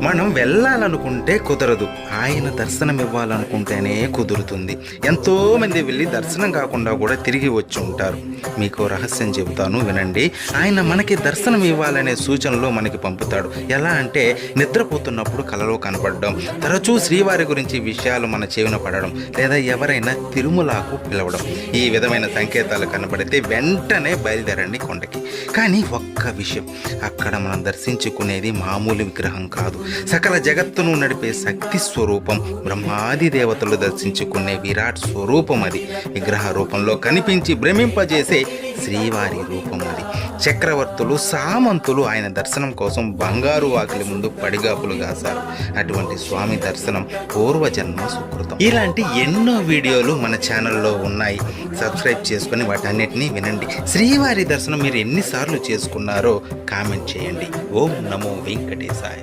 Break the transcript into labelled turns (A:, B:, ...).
A: మనం వెళ్ళాలనుకుంటే కుదరదు, ఆయన దర్శనం ఇవ్వాలనుకుంటేనే కుదురుతుంది. ఎంతోమంది వెళ్ళి దర్శనం కాకుండా కూడా తిరిగి వచ్చి ఉంటారు. మీకు రహస్యం చెబుతాను, వినండి. ఆయన మనకి దర్శనం ఇవ్వాలనే సూచనలు మనకి పంపుతాడు. ఎలా అంటే నిద్రపోతున్నప్పుడు కలలో కనపడడం, తరచూ శ్రీవారి గురించి విషయాలు మన చెవిన పడడం, లేదా ఎవరైనా తిరుమలకు పిలవడం. ఈ విధమైన సంకేతాలు కనబడితే వెంటనే బయలుదేరండి కొండకి. కానీ ఒక్క విషయం, అక్కడ మనం దర్శించుకునేది మామూలు విగ్రహం కాదు, సకల జగత్తును నడిపే శక్తి స్వరూపం, బ్రహ్మాది దేవతలు దర్శించుకునే విరాట్ స్వరూపం అది. విగ్రహ రూపంలో కనిపించి భ్రమింపజేసే శ్రీవారి రూపం అది. చక్రవర్తులు, సామంతులు ఆయన దర్శనం కోసం బంగారు వాకిలి ముందు పడిగాపులు కాశారు. అటువంటి స్వామి దర్శనం పూర్వజన్మ సుకృతం. ఇలాంటి ఎన్నో వీడియోలు మన ఛానల్లో ఉన్నాయి. సబ్స్క్రైబ్ చేసుకుని వాటన్నిటినీ వినండి. శ్రీవారి దర్శనం మీరు ఎన్నిసార్లు చేసుకున్నారో కామెంట్ చేయండి. ఓం నమో వెంకటేశాయ.